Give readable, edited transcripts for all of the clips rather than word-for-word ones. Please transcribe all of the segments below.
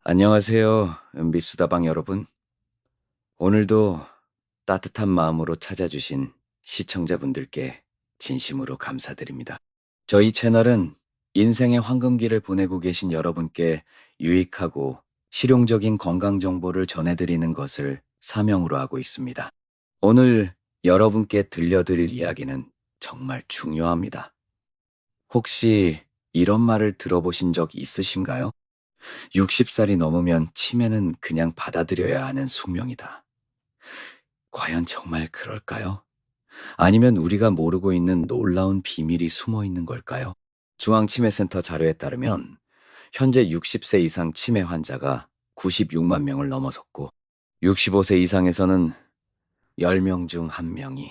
안녕하세요, 은비수다방 여러분. 오늘도 따뜻한 마음으로 찾아주신 시청자분들께 진심으로 감사드립니다. 저희 채널은 인생의 황금기를 보내고 계신 여러분께 유익하고 실용적인 건강 정보를 전해드리는 것을 사명으로 하고 있습니다. 오늘 여러분께 들려드릴 이야기는 정말 중요합니다. 혹시 이런 말을 들어보신 적 있으신가요? 60살이 넘으면 치매는 그냥 받아들여야 하는 숙명이다. 과연 정말 그럴까요? 아니면 우리가 모르고 있는 놀라운 비밀이 숨어 있는 걸까요? 중앙치매센터 자료에 따르면 현재 60세 이상 치매 환자가 96만 명을 넘어섰고 65세 이상에서는 10명 중 1명이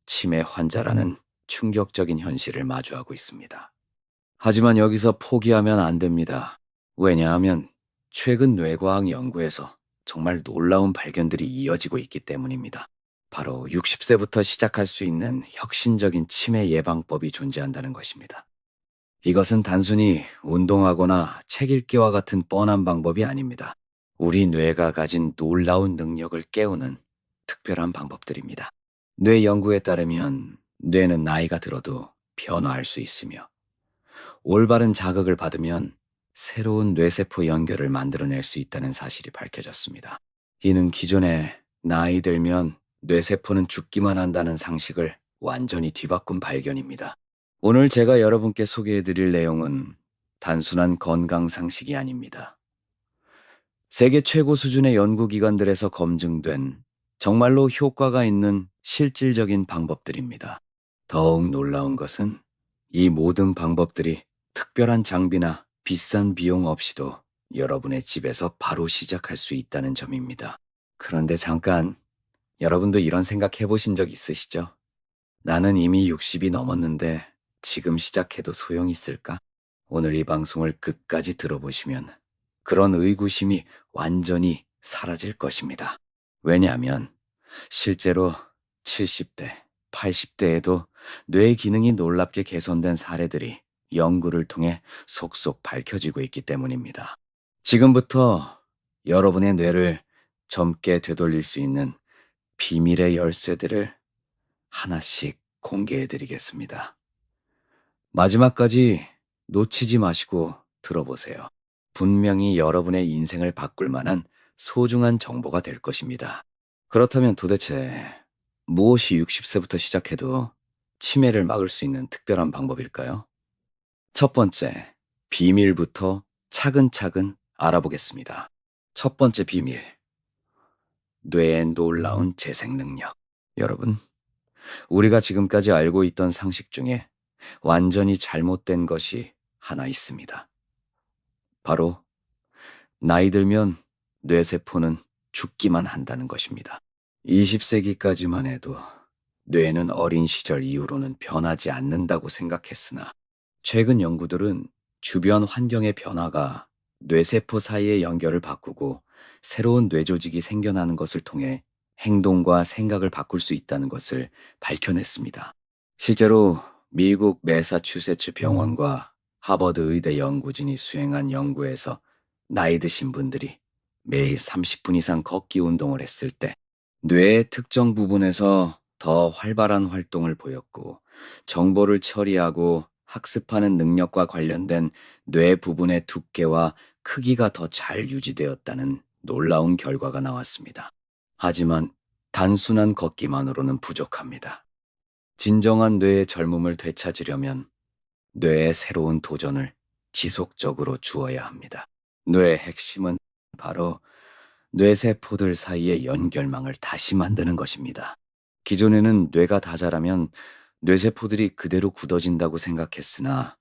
치매 환자라는 충격적인 현실을 마주하고 있습니다. 하지만 여기서 포기하면 안 됩니다. 왜냐하면 최근 뇌과학 연구에서 정말 놀라운 발견들이 이어지고 있기 때문입니다. 바로 60세부터 시작할 수 있는 혁신적인 치매 예방법이 존재한다는 것입니다. 이것은 단순히 운동하거나 책 읽기와 같은 뻔한 방법이 아닙니다. 우리 뇌가 가진 놀라운 능력을 깨우는 특별한 방법들입니다. 뇌 연구에 따르면 뇌는 나이가 들어도 변화할 수 있으며 올바른 자극을 받으면 새로운 뇌세포 연결을 만들어낼 수 있다는 사실이 밝혀졌습니다. 이는 기존에 나이 들면 뇌세포는 죽기만 한다는 상식을 완전히 뒤바꾼 발견입니다. 오늘 제가 여러분께 소개해드릴 내용은 단순한 건강 상식이 아닙니다. 세계 최고 수준의 연구기관들에서 검증된 정말로 효과가 있는 실질적인 방법들입니다. 더욱 놀라운 것은 이 모든 방법들이 특별한 장비나 비싼 비용 없이도 여러분의 집에서 바로 시작할 수 있다는 점입니다. 그런데 잠깐, 여러분도 이런 생각 해보신 적 있으시죠? 나는 이미 60이 넘었는데 지금 시작해도 소용이 있을까? 오늘 이 방송을 끝까지 들어보시면 그런 의구심이 완전히 사라질 것입니다. 왜냐하면 실제로 70대, 80대에도 뇌 기능이 놀랍게 개선된 사례들이 연구를 통해 속속 밝혀지고 있기 때문입니다. 지금부터 여러분의 뇌를 젊게 되돌릴 수 있는 비밀의 열쇠들을 하나씩 공개해 드리겠습니다. 마지막까지 놓치지 마시고 들어보세요. 분명히 여러분의 인생을 바꿀 만한 소중한 정보가 될 것입니다. 그렇다면 도대체 무엇이 60세부터 시작해도 치매를 막을 수 있는 특별한 방법일까요? 첫 번째, 비밀부터 차근차근 알아보겠습니다. 첫 번째 비밀, 뇌의 놀라운 재생 능력. 여러분, 우리가 지금까지 알고 있던 상식 중에 완전히 잘못된 것이 하나 있습니다. 바로 나이 들면 뇌세포는 죽기만 한다는 것입니다. 20세기까지만 해도 뇌는 어린 시절 이후로는 변하지 않는다고 생각했으나 최근 연구들은 주변 환경의 변화가 뇌세포 사이의 연결을 바꾸고 새로운 뇌조직이 생겨나는 것을 통해 행동과 생각을 바꿀 수 있다는 것을 밝혀냈습니다. 실제로 미국 매사추세츠 병원과 하버드 의대 연구진이 수행한 연구에서 나이 드신 분들이 매일 30분 이상 걷기 운동을 했을 때 뇌의 특정 부분에서 더 활발한 활동을 보였고 정보를 처리하고 학습하는 능력과 관련된 뇌 부분의 두께와 크기가 더 잘 유지되었다는 놀라운 결과가 나왔습니다. 하지만 단순한 걷기만으로는 부족합니다. 진정한 뇌의 젊음을 되찾으려면 뇌의 새로운 도전을 지속적으로 주어야 합니다. 뇌의 핵심은 바로 뇌세포들 사이의 연결망을 다시 만드는 것입니다. 기존에는 뇌가 다 자라면 뇌세포들이 그대로 굳어진다고 생각했으나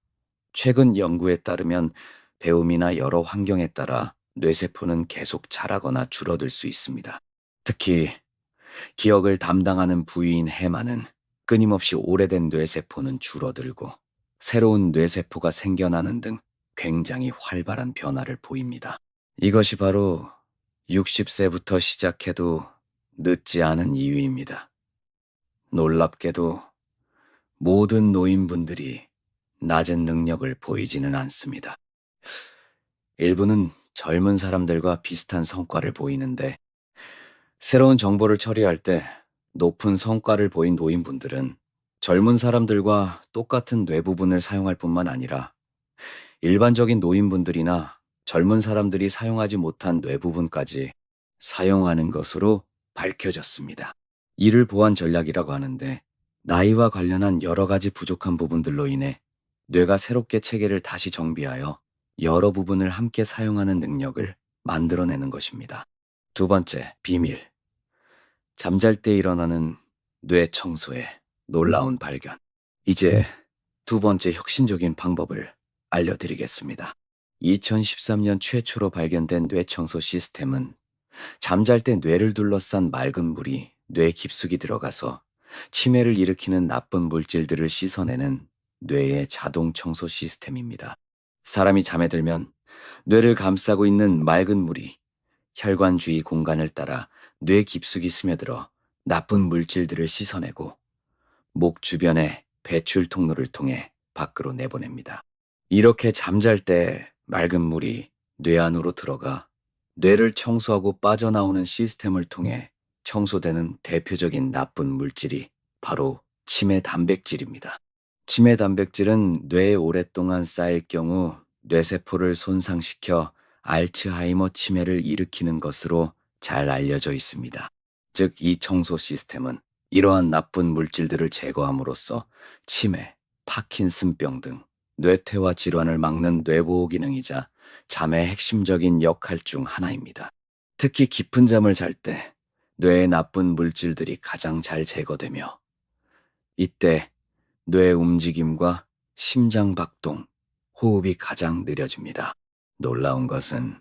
최근 연구에 따르면 배움이나 여러 환경에 따라 뇌세포는 계속 자라거나 줄어들 수 있습니다. 특히 기억을 담당하는 부위인 해마는 끊임없이 오래된 뇌세포는 줄어들고 새로운 뇌세포가 생겨나는 등 굉장히 활발한 변화를 보입니다. 이것이 바로 60세부터 시작해도 늦지 않은 이유입니다. 놀랍게도 모든 노인분들이 낮은 능력을 보이지는 않습니다. 일부는 젊은 사람들과 비슷한 성과를 보이는데 새로운 정보를 처리할 때 높은 성과를 보인 노인분들은 젊은 사람들과 똑같은 뇌 부분을 사용할 뿐만 아니라 일반적인 노인분들이나 젊은 사람들이 사용하지 못한 뇌 부분까지 사용하는 것으로 밝혀졌습니다. 이를 보완 전략이라고 하는데 나이와 관련한 여러 가지 부족한 부분들로 인해 뇌가 새롭게 체계를 다시 정비하여 여러 부분을 함께 사용하는 능력을 만들어내는 것입니다. 두 번째, 비밀. 잠잘 때 일어나는 뇌 청소의 놀라운 발견. 이제 두 번째 혁신적인 방법을 알려드리겠습니다. 2013년 최초로 발견된 뇌 청소 시스템은 잠잘 때 뇌를 둘러싼 맑은 물이 뇌 깊숙이 들어가서 치매를 일으키는 나쁜 물질들을 씻어내는 뇌의 자동 청소 시스템입니다. 사람이 잠에 들면 뇌를 감싸고 있는 맑은 물이 혈관 주위 공간을 따라 뇌 깊숙이 스며들어 나쁜 물질들을 씻어내고 목 주변의 배출 통로를 통해 밖으로 내보냅니다. 이렇게 잠잘 때 맑은 물이 뇌 안으로 들어가 뇌를 청소하고 빠져나오는 시스템을 통해 청소되는 대표적인 나쁜 물질이 바로 치매 단백질입니다. 치매 단백질은 뇌에 오랫동안 쌓일 경우 뇌세포를 손상시켜 알츠하이머 치매를 일으키는 것으로 잘 알려져 있습니다. 즉, 이 청소 시스템은 이러한 나쁜 물질들을 제거함으로써 치매, 파킨슨병 등 뇌퇴화 질환을 막는 뇌보호 기능이자 잠의 핵심적인 역할 중 하나입니다. 특히 깊은 잠을 잘 때 뇌의 나쁜 물질들이 가장 잘 제거되며 이때 뇌 움직임과 심장 박동, 호흡이 가장 느려집니다. 놀라운 것은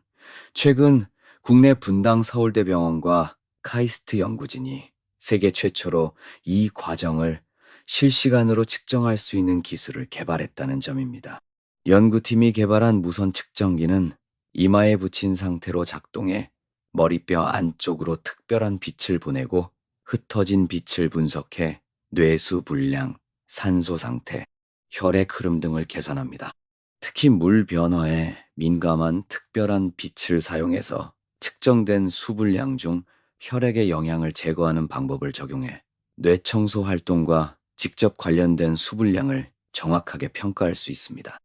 최근 국내 분당 서울대병원과 카이스트 연구진이 세계 최초로 이 과정을 실시간으로 측정할 수 있는 기술을 개발했다는 점입니다. 연구팀이 개발한 무선 측정기는 이마에 붙인 상태로 작동해 머리뼈 안쪽으로 특별한 빛을 보내고 흩어진 빛을 분석해 뇌수 분량, 산소 상태, 혈액 흐름 등을 계산합니다. 특히 물 변화에 민감한 특별한 빛을 사용해서 측정된 수분량 중 혈액의 영향을 제거하는 방법을 적용해 뇌청소 활동과 직접 관련된 수분량을 정확하게 평가할 수 있습니다.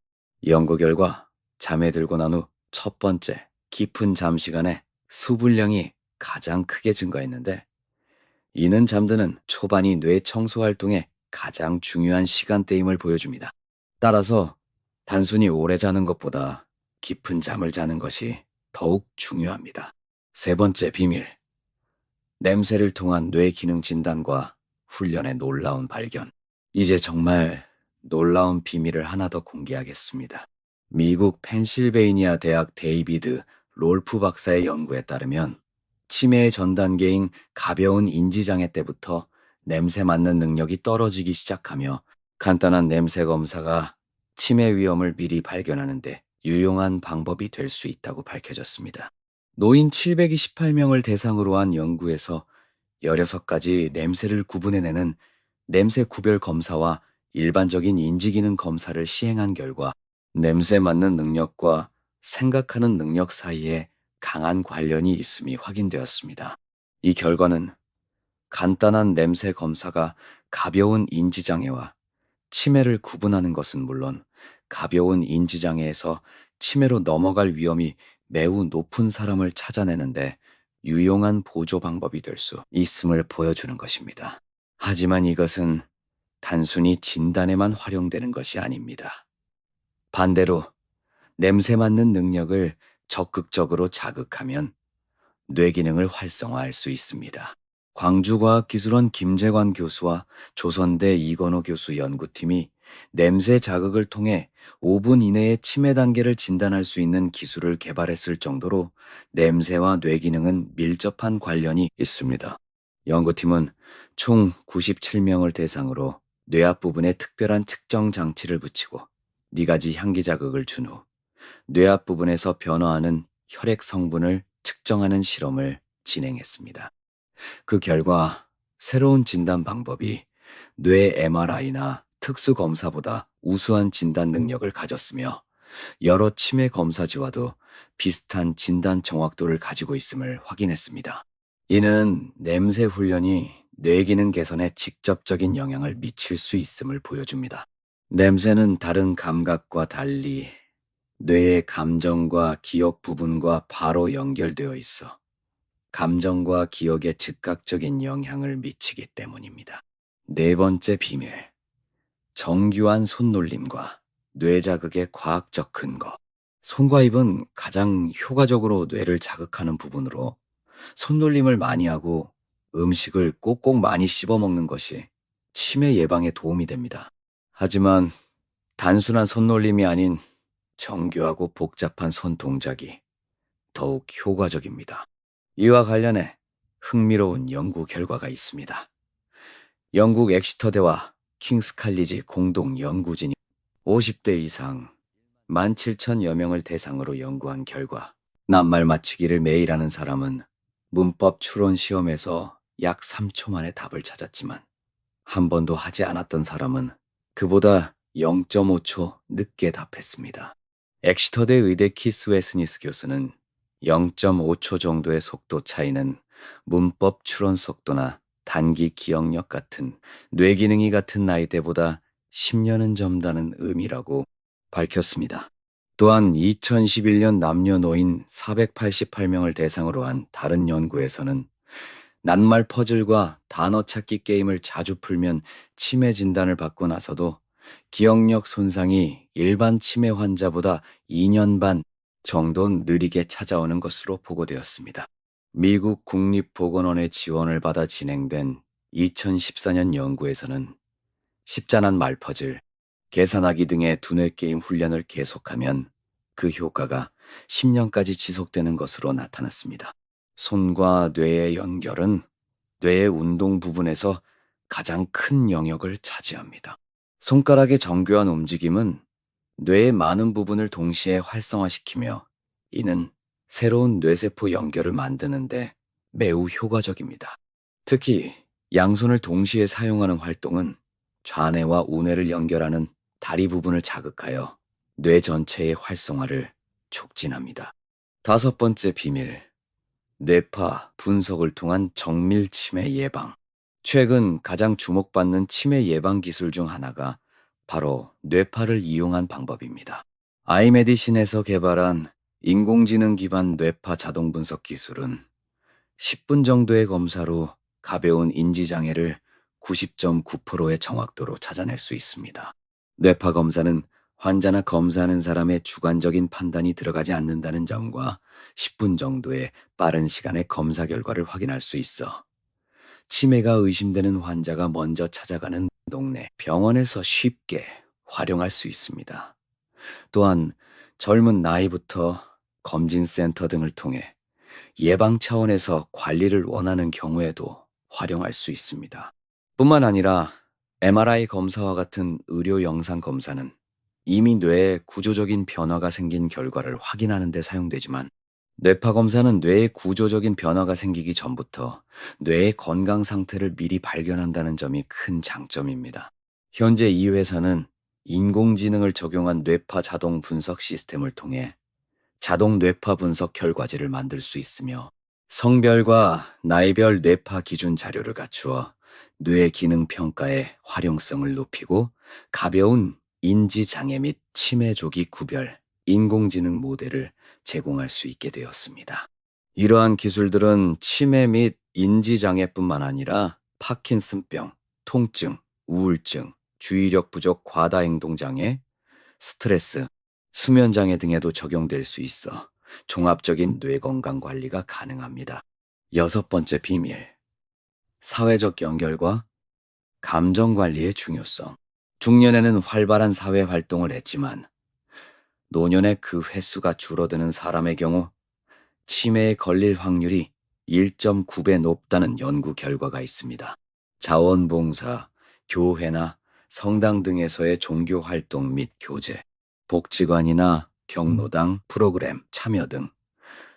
연구 결과 잠에 들고 난 후 첫 번째 깊은 잠 시간에 수분량이 가장 크게 증가했는데 이는 잠드는 초반이 뇌 청소 활동의 가장 중요한 시간대임을 보여줍니다. 따라서 단순히 오래 자는 것보다 깊은 잠을 자는 것이 더욱 중요합니다. 세 번째 비밀. 냄새를 통한 뇌 기능 진단과 훈련의 놀라운 발견. 이제 정말 놀라운 비밀을 하나 더 공개하겠습니다. 미국 펜실베이니아 대학 데이비드 롤프 박사의 연구에 따르면 치매의 전 단계인 가벼운 인지장애 때부터 냄새 맡는 능력이 떨어지기 시작하며 간단한 냄새 검사가 치매 위험을 미리 발견하는데 유용한 방법이 될 수 있다고 밝혀졌습니다. 노인 728명을 대상으로 한 연구에서 16가지 냄새를 구분해내는 냄새 구별 검사와 일반적인 인지기능 검사를 시행한 결과 냄새 맡는 능력과 생각하는 능력 사이에 강한 관련이 있음이 확인되었습니다. 이 결과는 간단한 냄새 검사가 가벼운 인지장애와 치매를 구분하는 것은 물론 가벼운 인지장애에서 치매로 넘어갈 위험이 매우 높은 사람을 찾아내는데 유용한 보조 방법이 될 수 있음을 보여주는 것입니다. 하지만 이것은 단순히 진단에만 활용되는 것이 아닙니다. 반대로 냄새 맡는 능력을 적극적으로 자극하면 뇌 기능을 활성화할 수 있습니다. 광주과학기술원 김재관 교수와 조선대 이건호 교수 연구팀이 냄새 자극을 통해 5분 이내에 치매 단계를 진단할 수 있는 기술을 개발했을 정도로 냄새와 뇌 기능은 밀접한 관련이 있습니다. 연구팀은 총 97명을 대상으로 뇌 앞부분에 특별한 측정 장치를 붙이고 4가지 향기 자극을 준 후 뇌 앞부분에서 변화하는 혈액 성분을 측정하는 실험을 진행했습니다. 그 결과 새로운 진단 방법이 뇌 MRI나 특수 검사보다 우수한 진단 능력을 가졌으며 여러 치매 검사지와도 비슷한 진단 정확도를 가지고 있음을 확인했습니다. 이는 냄새 훈련이 뇌 기능 개선에 직접적인 영향을 미칠 수 있음을 보여줍니다. 냄새는 다른 감각과 달리 뇌의 감정과 기억 부분과 바로 연결되어 있어 감정과 기억에 즉각적인 영향을 미치기 때문입니다. 네 번째 비밀. 정교한 손놀림과 뇌 자극의 과학적 근거. 손과 입은 가장 효과적으로 뇌를 자극하는 부분으로 손놀림을 많이 하고 음식을 꼭꼭 많이 씹어 먹는 것이 치매 예방에 도움이 됩니다. 하지만 단순한 손놀림이 아닌 정교하고 복잡한 손 동작이 더욱 효과적입니다. 이와 관련해 흥미로운 연구 결과가 있습니다. 영국 엑시터대와 킹스 칼리지 공동 연구진이 50대 이상 17,000여 명을 대상으로 연구한 결과 낱말 맞히기를 매일 하는 사람은 문법 추론 시험에서 약 3초 만에 답을 찾았지만 한 번도 하지 않았던 사람은 그보다 0.5초 늦게 답했습니다. 엑시터대 의대 키스 웨스니스 교수는 0.5초 정도의 속도 차이는 문법 추론 속도나 단기 기억력 같은 뇌기능이 같은 나이대보다 10년은 젊다는 의미라고 밝혔습니다. 또한 2011년 남녀노인 488명을 대상으로 한 다른 연구에서는 낱말 퍼즐과 단어 찾기 게임을 자주 풀면 치매 진단을 받고 나서도 기억력 손상이 일반 치매 환자보다 2년 반 정도 느리게 찾아오는 것으로 보고되었습니다. 미국 국립보건원의 지원을 받아 진행된 2014년 연구에서는 십자난 말퍼즐, 계산하기 등의 두뇌 게임 훈련을 계속하면 그 효과가 10년까지 지속되는 것으로 나타났습니다. 손과 뇌의 연결은 뇌의 운동 부분에서 가장 큰 영역을 차지합니다. 손가락의 정교한 움직임은 뇌의 많은 부분을 동시에 활성화시키며 이는 새로운 뇌세포 연결을 만드는데 매우 효과적입니다. 특히 양손을 동시에 사용하는 활동은 좌뇌와 우뇌를 연결하는 다리 부분을 자극하여 뇌 전체의 활성화를 촉진합니다. 다섯 번째 비밀. 뇌파 분석을 통한 정밀 치매 예방. 최근 가장 주목받는 치매 예방 기술 중 하나가 바로 뇌파를 이용한 방법입니다. 아이메디신에서 개발한 인공지능 기반 뇌파 자동 분석 기술은 10분 정도의 검사로 가벼운 인지장애를 90.9%의 정확도로 찾아낼 수 있습니다. 뇌파 검사는 환자나 검사하는 사람의 주관적인 판단이 들어가지 않는다는 점과 10분 정도의 빠른 시간에 검사 결과를 확인할 수 있어 치매가 의심되는 환자가 먼저 찾아가는 동네 병원에서 쉽게 활용할 수 있습니다. 또한 젊은 나이부터 검진센터 등을 통해 예방 차원에서 관리를 원하는 경우에도 활용할 수 있습니다. 뿐만 아니라 MRI 검사와 같은 의료 영상 검사는 이미 뇌에 구조적인 변화가 생긴 결과를 확인하는 데 사용되지만 뇌파 검사는 뇌에 구조적인 변화가 생기기 전부터 뇌의 건강 상태를 미리 발견한다는 점이 큰 장점입니다. 현재 이 회사는 인공지능을 적용한 뇌파 자동 분석 시스템을 통해 자동 뇌파 분석 결과지를 만들 수 있으며 성별과 나이별 뇌파 기준 자료를 갖추어 뇌 기능 평가의 활용성을 높이고 가벼운 인지 장애 및 치매 조기 구별 인공지능 모델을 제공할 수 있게 되었습니다. 이러한 기술들은 치매 및 인지 장애뿐만 아니라 파킨슨병, 통증, 우울증, 주의력 부족 과다 행동 장애, 스트레스, 수면 장애 등에도 적용될 수 있어 종합적인 뇌 건강 관리가 가능합니다. 여섯 번째 비밀. 사회적 연결과 감정 관리의 중요성. 중년에는 활발한 사회 활동을 했지만 노년에 그 횟수가 줄어드는 사람의 경우 치매에 걸릴 확률이 1.9배 높다는 연구 결과가 있습니다. 자원봉사, 교회나 성당 등에서의 종교 활동 및 교제, 복지관이나 경로당 프로그램 참여 등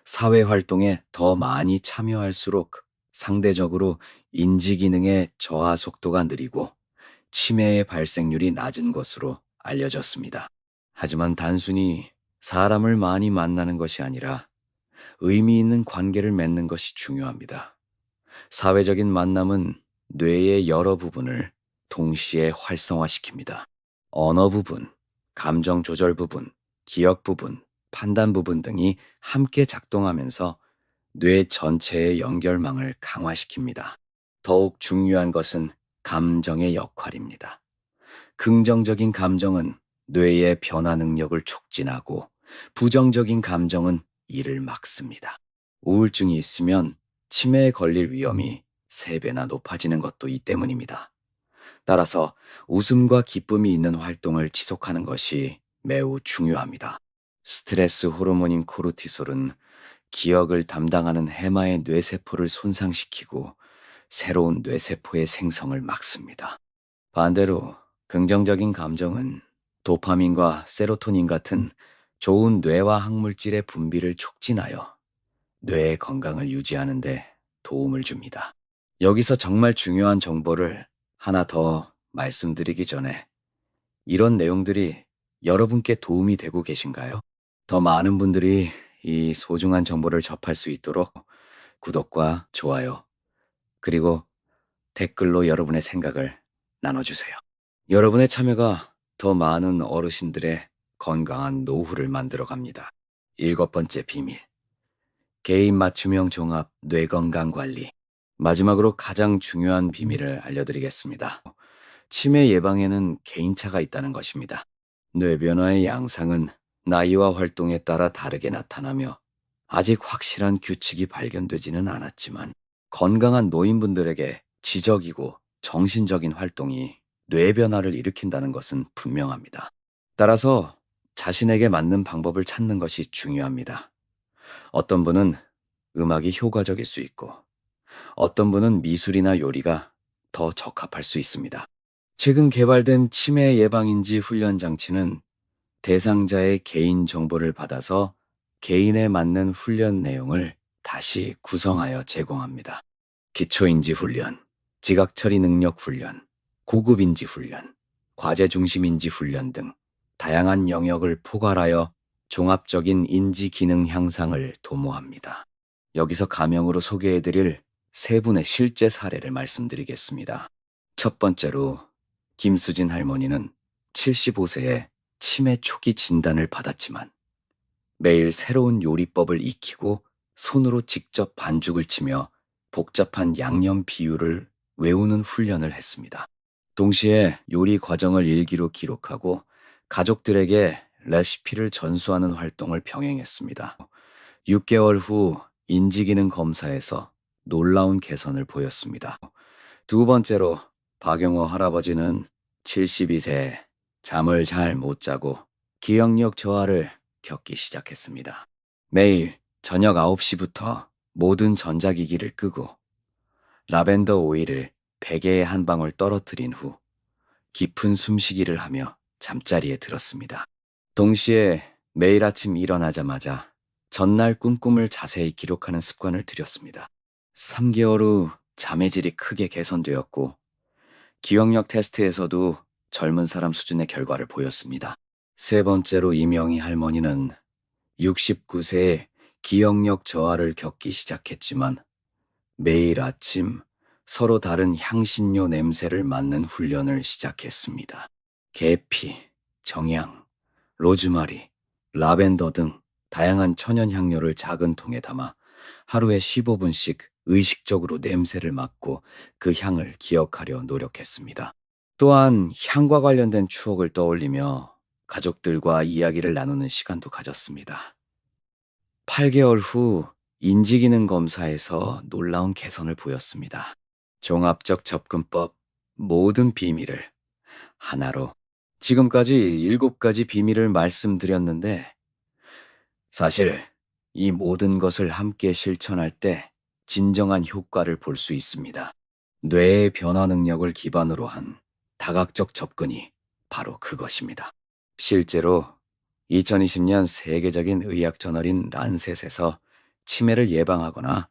사회 활동에 더 많이 참여할수록 상대적으로 인지 기능의 저하 속도가 느리고 치매의 발생률이 낮은 것으로 알려졌습니다. 하지만 단순히 사람을 많이 만나는 것이 아니라 의미 있는 관계를 맺는 것이 중요합니다. 사회적인 만남은 뇌의 여러 부분을 동시에 활성화시킵니다. 언어 부분, 감정 조절 부분, 기억 부분, 판단 부분 등이 함께 작동하면서 뇌 전체의 연결망을 강화시킵니다. 더욱 중요한 것은 감정의 역할입니다. 긍정적인 감정은 뇌의 변화 능력을 촉진하고 부정적인 감정은 이를 막습니다. 우울증이 있으면 치매에 걸릴 위험이 3배나 높아지는 것도 이 때문입니다. 따라서 웃음과 기쁨이 있는 활동을 지속하는 것이 매우 중요합니다. 스트레스 호르몬인 코르티솔은 기억을 담당하는 해마의 뇌세포를 손상시키고 새로운 뇌세포의 생성을 막습니다. 반대로 긍정적인 감정은 도파민과 세로토닌 같은 좋은 뇌와 항물질의 분비를 촉진하여 뇌의 건강을 유지하는 데 도움을 줍니다. 여기서 정말 중요한 정보를 하나 더 말씀드리기 전에 이런 내용들이 여러분께 도움이 되고 계신가요? 더 많은 분들이 이 소중한 정보를 접할 수 있도록 구독과 좋아요, 그리고 댓글로 여러분의 생각을 나눠주세요. 여러분의 참여가 더 많은 어르신들의 건강한 노후를 만들어 갑니다. 7번째 비밀. 개인 맞춤형 종합 뇌건강 관리. 마지막으로 가장 중요한 비밀을 알려드리겠습니다. 치매 예방에는 개인차가 있다는 것입니다. 뇌 변화의 양상은 나이와 활동에 따라 다르게 나타나며 아직 확실한 규칙이 발견되지는 않았지만 건강한 노인분들에게 지적이고 정신적인 활동이 뇌 변화를 일으킨다는 것은 분명합니다. 따라서 자신에게 맞는 방법을 찾는 것이 중요합니다. 어떤 분은 음악이 효과적일 수 있고 어떤 분은 미술이나 요리가 더 적합할 수 있습니다. 최근 개발된 치매 예방인지 훈련 장치는 대상자의 개인 정보를 받아서 개인에 맞는 훈련 내용을 다시 구성하여 제공합니다. 기초인지 훈련, 지각 처리 능력 훈련, 고급인지 훈련, 과제 중심인지 훈련 등 다양한 영역을 포괄하여 종합적인 인지 기능 향상을 도모합니다. 여기서 가명으로 소개해드릴 3분의 실제 사례를 말씀드리겠습니다. 첫 번째로 김수진 할머니는 75세에 치매 초기 진단을 받았지만 매일 새로운 요리법을 익히고 손으로 직접 반죽을 치며 복잡한 양념 비율을 외우는 훈련을 했습니다. 동시에 요리 과정을 일기로 기록하고 가족들에게 레시피를 전수하는 활동을 병행했습니다. 6개월 후 인지기능 검사에서 놀라운 개선을 보였습니다. 두 번째로 박영호 할아버지는 72세에 잠을 잘 못 자고 기억력 저하를 겪기 시작했습니다. 매일 저녁 9시부터 모든 전자기기를 끄고 라벤더 오일을 베개에 한 방울 떨어뜨린 후 깊은 숨쉬기를 하며 잠자리에 들었습니다. 동시에 매일 아침 일어나자마자 전날 꿈꿈을 자세히 기록하는 습관을 들였습니다. 3개월 후 잠의 질이 크게 개선되었고 기억력 테스트에서도 젊은 사람 수준의 결과를 보였습니다. 세 번째로 이명희 할머니는 69세에 기억력 저하를 겪기 시작했지만 매일 아침 서로 다른 향신료 냄새를 맡는 훈련을 시작했습니다. 계피, 정향, 로즈마리, 라벤더 등 다양한 천연 향료를 작은 통에 담아 하루에 15분씩 의식적으로 냄새를 맡고 그 향을 기억하려 노력했습니다. 또한 향과 관련된 추억을 떠올리며 가족들과 이야기를 나누는 시간도 가졌습니다. 8개월 후 인지기능 검사에서 놀라운 개선을 보였습니다. 종합적 접근법 모든 비밀을 하나로 지금까지 7가지 비밀을 말씀드렸는데 사실 이 모든 것을 함께 실천할 때 진정한 효과를 볼 수 있습니다. 뇌의 변화 능력을 기반으로 한 다각적 접근이 바로 그것입니다. 실제로 2020년 세계적인 의학 저널인 란셋에서 치매를 예방하거나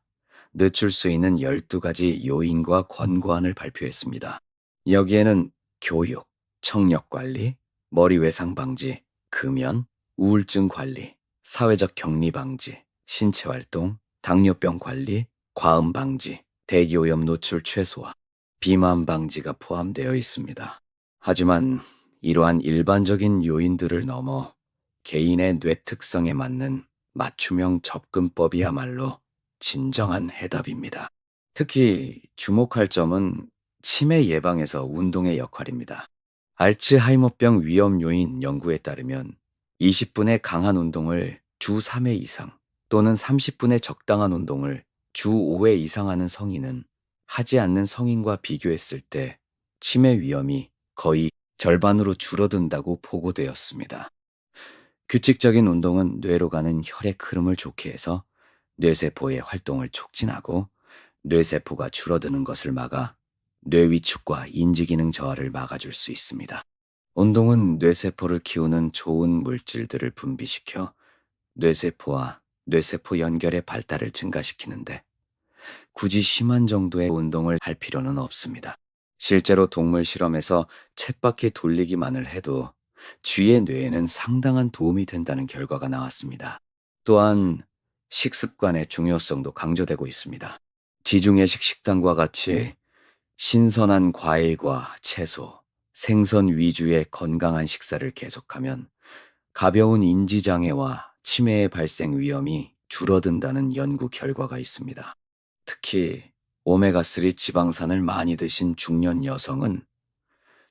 늦출 수 있는 12가지 요인과 권고안을 발표했습니다. 여기에는 교육, 청력 관리, 머리 외상 방지, 금연, 우울증 관리, 사회적 격리 방지, 신체 활동, 당뇨병 관리, 과음 방지, 대기오염 노출 최소화, 비만 방지가 포함되어 있습니다. 하지만 이러한 일반적인 요인들을 넘어 개인의 뇌 특성에 맞는 맞춤형 접근법이야말로 진정한 해답입니다. 특히 주목할 점은 치매 예방에서 운동의 역할입니다. 알츠하이머병 위험 요인 연구에 따르면 20분의 강한 운동을 주 3회 이상 또는 30분의 적당한 운동을 주 5회 이상 하는 성인은 하지 않는 성인과 비교했을 때 치매 위험이 거의 절반으로 줄어든다고 보고되었습니다. 규칙적인 운동은 뇌로 가는 혈액 흐름을 좋게 해서 뇌세포의 활동을 촉진하고 뇌세포가 줄어드는 것을 막아 뇌 위축과 인지기능 저하를 막아줄 수 있습니다. 운동은 뇌세포를 키우는 좋은 물질들을 분비시켜 뇌세포와 뇌세포 연결의 발달을 증가시키는데 굳이 심한 정도의 운동을 할 필요는 없습니다. 실제로 동물 실험에서 쳇바퀴 돌리기만을 해도 쥐의 뇌에는 상당한 도움이 된다는 결과가 나왔습니다. 또한 식습관의 중요성도 강조되고 있습니다. 지중해식 식단과 같이 신선한 과일과 채소, 생선 위주의 건강한 식사를 계속하면 가벼운 인지장애와 치매의 발생 위험이 줄어든다는 연구 결과가 있습니다. 특히 오메가3 지방산을 많이 드신 중년 여성은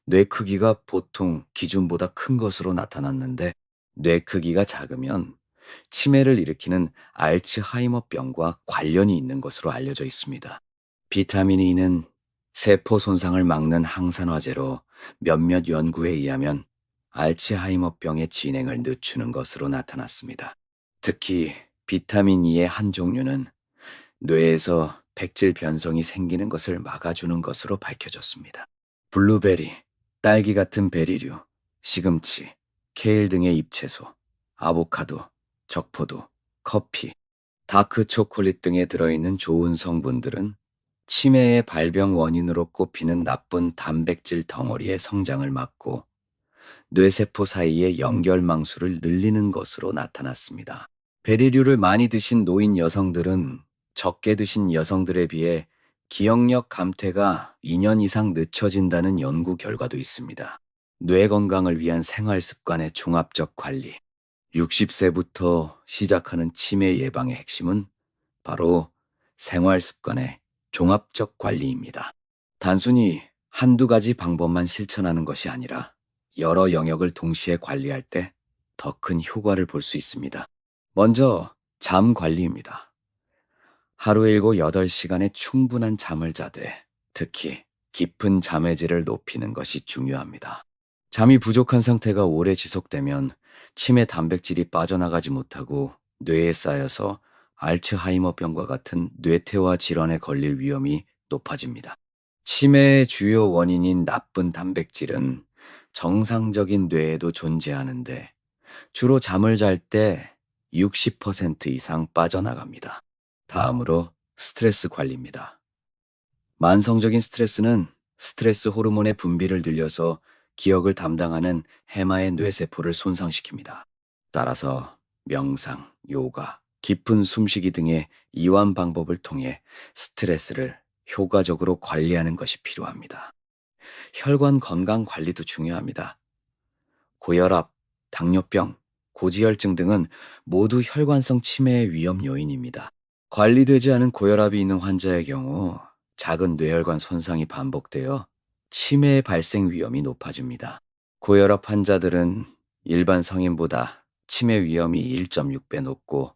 뇌 크기가 보통 기준보다 큰 것으로 나타났는데 뇌 크기가 작으면 치매를 일으키는 알츠하이머병과 관련이 있는 것으로 알려져 있습니다. 비타민 E는 세포 손상을 막는 항산화제로 몇몇 연구에 의하면 알츠하이머병의 진행을 늦추는 것으로 나타났습니다. 특히 비타민 E의 한 종류는 뇌에서 백질 변성이 생기는 것을 막아주는 것으로 밝혀졌습니다. 블루베리, 딸기 같은 베리류, 시금치, 케일 등의 잎채소, 아보카도, 적포도, 커피, 다크 초콜릿 등에 들어있는 좋은 성분들은 치매의 발병 원인으로 꼽히는 나쁜 단백질 덩어리의 성장을 막고 뇌세포 사이의 연결망수를 늘리는 것으로 나타났습니다. 베리류를 많이 드신 노인 여성들은 적게 드신 여성들에 비해 기억력 감퇴가 2년 이상 늦춰진다는 연구 결과도 있습니다. 뇌 건강을 위한 생활 습관의 종합적 관리. 60세부터 시작하는 치매 예방의 핵심은 바로 생활 습관의 종합적 관리입니다. 단순히 한두 가지 방법만 실천하는 것이 아니라 여러 영역을 동시에 관리할 때 더 큰 효과를 볼 수 있습니다. 먼저 잠 관리입니다. 하루 일고 8시간의 충분한 잠을 자되 특히 깊은 잠의 질을 높이는 것이 중요합니다. 잠이 부족한 상태가 오래 지속되면 치매 단백질이 빠져나가지 못하고 뇌에 쌓여서 알츠하이머병과 같은 뇌퇴화 질환에 걸릴 위험이 높아집니다. 치매의 주요 원인인 나쁜 단백질은 정상적인 뇌에도 존재하는데 주로 잠을 잘 때 60% 이상 빠져나갑니다. 다음으로 스트레스 관리입니다. 만성적인 스트레스는 스트레스 호르몬의 분비를 늘려서 기억을 담당하는 해마의 뇌세포를 손상시킵니다. 따라서 명상, 요가, 깊은 숨쉬기 등의 이완 방법을 통해 스트레스를 효과적으로 관리하는 것이 필요합니다. 혈관 건강 관리도 중요합니다. 고혈압, 당뇨병, 고지혈증 등은 모두 혈관성 치매의 위험 요인입니다. 관리되지 않은 고혈압이 있는 환자의 경우 작은 뇌혈관 손상이 반복되어 치매의 발생 위험이 높아집니다. 고혈압 환자들은 일반 성인보다 치매 위험이 1.6배 높고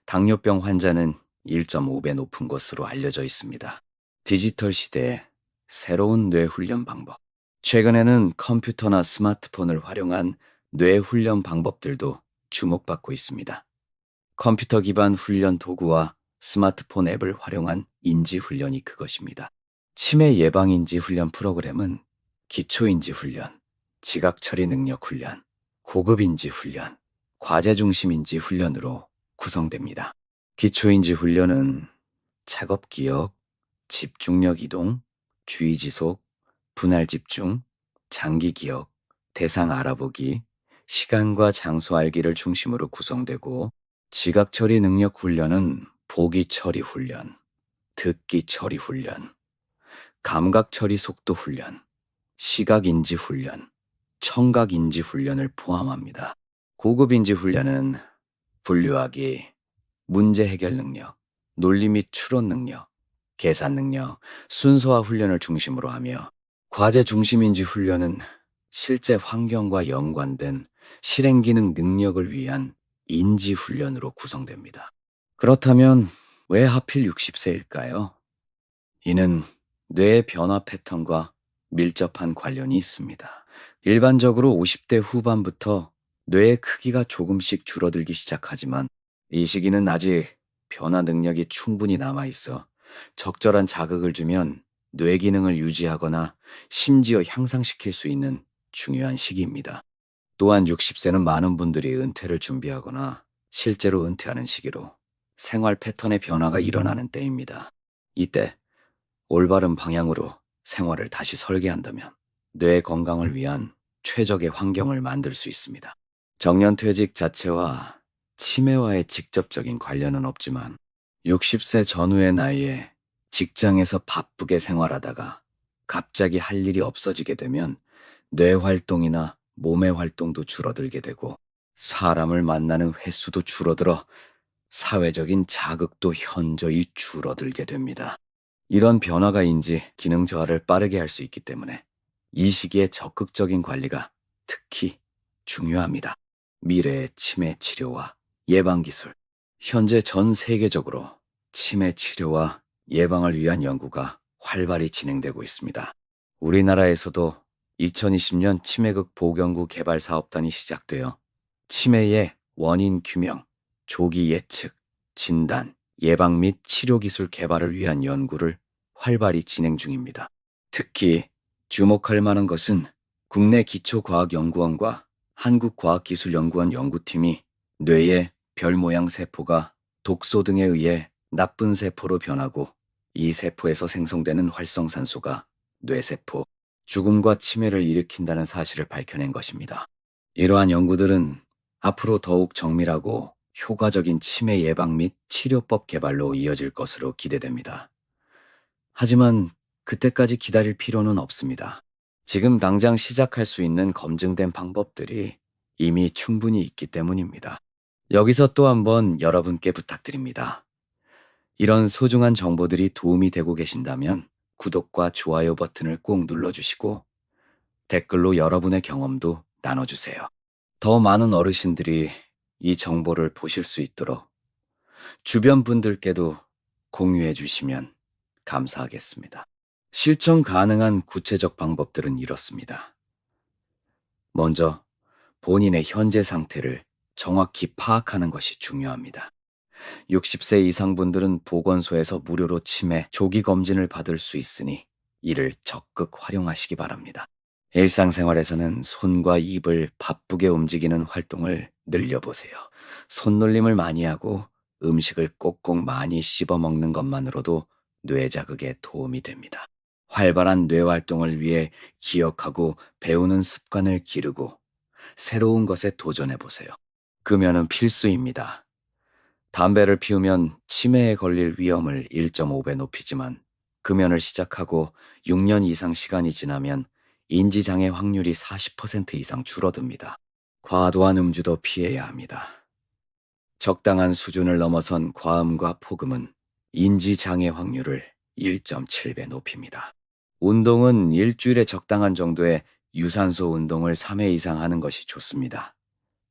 당뇨병 환자는 1.5배 높은 것으로 알려져 있습니다. 디지털 시대의 새로운 뇌훈련 방법. 최근에는 컴퓨터나 스마트폰을 활용한 뇌훈련 방법들도 주목받고 있습니다. 컴퓨터 기반 훈련 도구와 스마트폰 앱을 활용한 인지훈련이 그것입니다. 치매 예방인지 훈련 프로그램은 기초인지 훈련, 지각 처리 능력 훈련, 고급인지 훈련, 과제 중심인지 훈련으로 구성됩니다. 기초인지 훈련은 작업 기억, 집중력 이동, 주의 지속, 분할 집중, 장기 기억, 대상 알아보기, 시간과 장소 알기를 중심으로 구성되고, 지각 처리 능력 훈련은 보기 처리 훈련, 듣기 처리 훈련, 감각 처리 속도 훈련, 시각 인지 훈련, 청각 인지 훈련을 포함합니다. 고급 인지 훈련은 분류하기, 문제 해결 능력, 논리 및 추론 능력, 계산 능력, 순서화 훈련을 중심으로 하며, 과제 중심 인지 훈련은 실제 환경과 연관된 실행 기능 능력을 위한 인지 훈련으로 구성됩니다. 그렇다면 왜 하필 60세일까요? 이는 뇌의 변화 패턴과 밀접한 관련이 있습니다. 일반적으로 50대 후반부터 뇌의 크기가 조금씩 줄어들기 시작하지만, 이 시기는 아직 변화 능력이 충분히 남아있어 적절한 자극을 주면 뇌 기능을 유지하거나 심지어 향상시킬 수 있는 중요한 시기입니다. 또한 60세는 많은 분들이 은퇴를 준비하거나 실제로 은퇴하는 시기로 생활 패턴의 변화가 일어나는 때입니다. 이때 올바른 방향으로 생활을 다시 설계한다면 뇌 건강을 위한 최적의 환경을 만들 수 있습니다. 정년퇴직 자체와 치매와의 직접적인 관련은 없지만, 60세 전후의 나이에 직장에서 바쁘게 생활하다가 갑자기 할 일이 없어지게 되면 뇌 활동이나 몸의 활동도 줄어들게 되고, 사람을 만나는 횟수도 줄어들어 사회적인 자극도 현저히 줄어들게 됩니다. 이런 변화가 인지 기능 저하를 빠르게 할 수 있기 때문에 이 시기에 적극적인 관리가 특히 중요합니다. 미래의 치매 치료와 예방 기술. 현재 전 세계적으로 치매 치료와 예방을 위한 연구가 활발히 진행되고 있습니다. 우리나라에서도 2020년 치매극 보경구 개발 사업단이 시작되어 치매의 원인 규명, 조기 예측, 진단, 예방 및 치료 기술 개발을 위한 연구를 활발히 진행 중입니다. 특히 주목할 만한 것은 국내 기초과학연구원과 한국과학기술연구원 연구팀이 뇌의 별 모양 세포가 독소 등에 의해 나쁜 세포로 변하고, 이 세포에서 생성되는 활성산소가 뇌세포, 죽음과 치매를 일으킨다는 사실을 밝혀낸 것입니다. 이러한 연구들은 앞으로 더욱 정밀하고 효과적인 치매 예방 및 치료법 개발로 이어질 것으로 기대됩니다. 하지만 그때까지 기다릴 필요는 없습니다. 지금 당장 시작할 수 있는 검증된 방법들이 이미 충분히 있기 때문입니다. 여기서 또 한번 여러분께 부탁드립니다. 이런 소중한 정보들이 도움이 되고 계신다면 구독과 좋아요 버튼을 꼭 눌러주시고, 댓글로 여러분의 경험도 나눠주세요. 더 많은 어르신들이 이 정보를 보실 수 있도록 주변 분들께도 공유해 주시면 감사하겠습니다. 실천 가능한 구체적 방법들은 이렇습니다. 먼저 본인의 현재 상태를 정확히 파악하는 것이 중요합니다. 60세 이상 분들은 보건소에서 무료로 치매 조기 검진을 받을 수 있으니 이를 적극 활용하시기 바랍니다. 일상생활에서는 손과 입을 바쁘게 움직이는 활동을 늘려보세요. 손놀림을 많이 하고 음식을 꼭꼭 많이 씹어 먹는 것만으로도 뇌 자극에 도움이 됩니다. 활발한 뇌 활동을 위해 기억하고 배우는 습관을 기르고 새로운 것에 도전해 보세요. 금연은 필수입니다. 담배를 피우면 치매에 걸릴 위험을 1.5배 높이지만, 금연을 시작하고 6년 이상 시간이 지나면 인지장애 확률이 40% 이상 줄어듭니다. 과도한 음주도 피해야 합니다. 적당한 수준을 넘어선 과음과 폭음은 인지장애 확률을 1.7배 높입니다. 운동은 일주일에 적당한 정도의 유산소 운동을 3회 이상 하는 것이 좋습니다.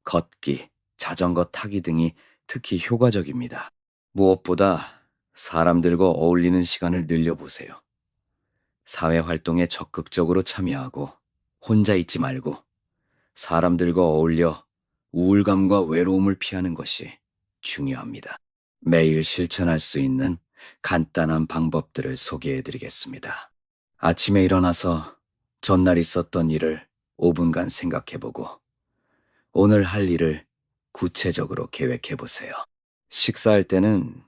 걷기, 자전거 타기 등이 특히 효과적입니다. 무엇보다 사람들과 어울리는 시간을 늘려보세요. 사회활동에 적극적으로 참여하고 혼자 있지 말고 사람들과 어울려 우울감과 외로움을 피하는 것이 중요합니다. 매일 실천할 수 있는 간단한 방법들을 소개해드리겠습니다. 아침에 일어나서 전날 있었던 일을 5분간 생각해보고 오늘 할 일을 구체적으로 계획해보세요. 식사할 때는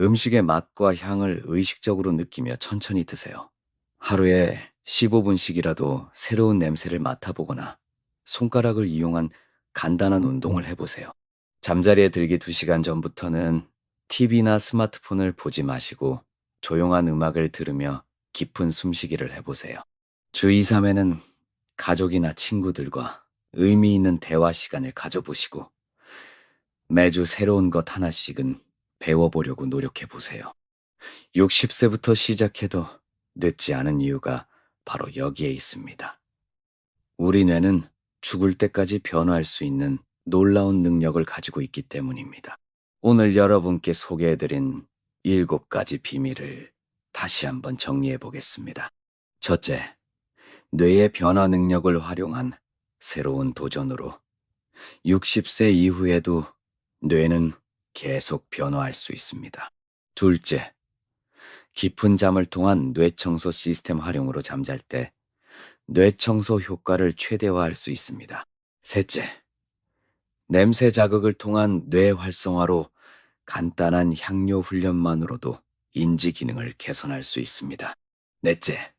음식의 맛과 향을 의식적으로 느끼며 천천히 드세요. 하루에 15분씩이라도 새로운 냄새를 맡아보거나 손가락을 이용한 간단한 운동을 해보세요. 잠자리에 들기 2시간 전부터는 TV나 스마트폰을 보지 마시고 조용한 음악을 들으며 깊은 숨쉬기를 해보세요. 주 2, 3회는 가족이나 친구들과 의미 있는 대화 시간을 가져보시고 매주 새로운 것 하나씩은 배워보려고 노력해보세요. 60세부터 시작해도 늦지 않은 이유가 바로 여기에 있습니다. 우리 뇌는 죽을 때까지 변화할 수 있는 놀라운 능력을 가지고 있기 때문입니다. 오늘 여러분께 소개해드린 7가지 비밀을 다시 한번 정리해 보겠습니다. 첫째, 뇌의 변화 능력을 활용한 새로운 도전으로 60세 이후에도 뇌는 계속 변화할 수 있습니다. 둘째, 깊은 잠을 통한 뇌청소 시스템 활용으로 잠잘 때 뇌청소 효과를 최대화할 수 있습니다. 셋째, 냄새 자극을 통한 뇌 활성화로 간단한 향료 훈련만으로도 인지 기능을 개선할 수 있습니다. 넷째,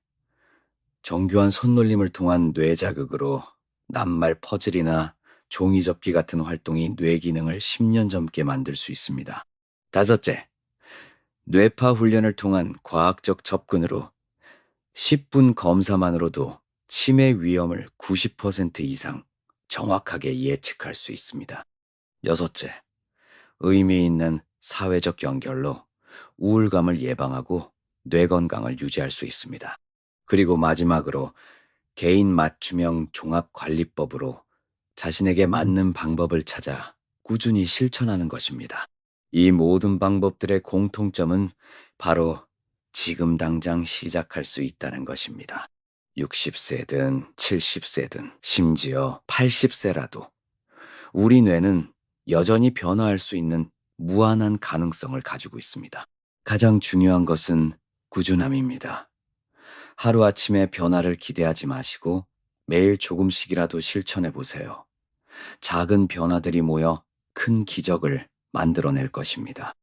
정교한 손놀림을 통한 뇌 자극으로 낱말 퍼즐이나 종이접기 같은 활동이 뇌 기능을 10년 젊게 만들 수 있습니다. 다섯째, 뇌파 훈련을 통한 과학적 접근으로 10분 검사만으로도 치매 위험을 90% 이상 정확하게 예측할 수 있습니다. 여섯째, 의미 있는 사회적 연결로 우울감을 예방하고 뇌 건강을 유지할 수 있습니다. 그리고 마지막으로 개인 맞춤형 종합관리법으로 자신에게 맞는 방법을 찾아 꾸준히 실천하는 것입니다. 이 모든 방법들의 공통점은 바로 지금 당장 시작할 수 있다는 것입니다. 60세든 70세든 심지어 80세라도 우리 뇌는 여전히 변화할 수 있는 무한한 가능성을 가지고 있습니다. 가장 중요한 것은 꾸준함입니다. 하루아침에 변화를 기대하지 마시고 매일 조금씩이라도 실천해 보세요. 작은 변화들이 모여 큰 기적을 만들어낼 것입니다.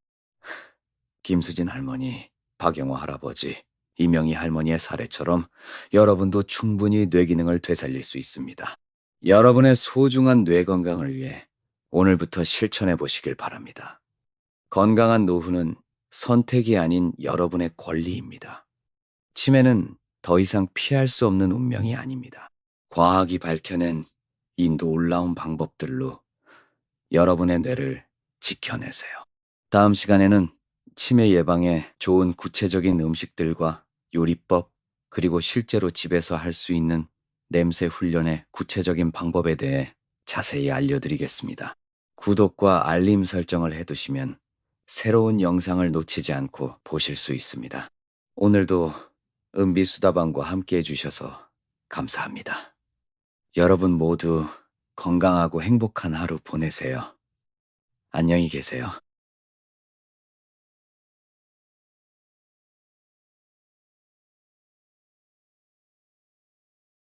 김수진 할머니, 박영호 할아버지, 이명희 할머니의 사례처럼 여러분도 충분히 뇌 기능을 되살릴 수 있습니다. 여러분의 소중한 뇌 건강을 위해 오늘부터 실천해 보시길 바랍니다. 건강한 노후는 선택이 아닌 여러분의 권리입니다. 치매는 더 이상 피할 수 없는 운명이 아닙니다. 과학이 밝혀낸 이 놀라운 방법들로 여러분의 뇌를 지켜내세요. 다음 시간에는 치매 예방에 좋은 구체적인 음식들과 요리법, 그리고 실제로 집에서 할 수 있는 냄새 훈련의 구체적인 방법에 대해 자세히 알려드리겠습니다. 구독과 알림 설정을 해두시면 새로운 영상을 놓치지 않고 보실 수 있습니다. 오늘도 은비수다방과 함께 해주셔서 감사합니다. 여러분 모두 건강하고 행복한 하루 보내세요. 안녕히 계세요.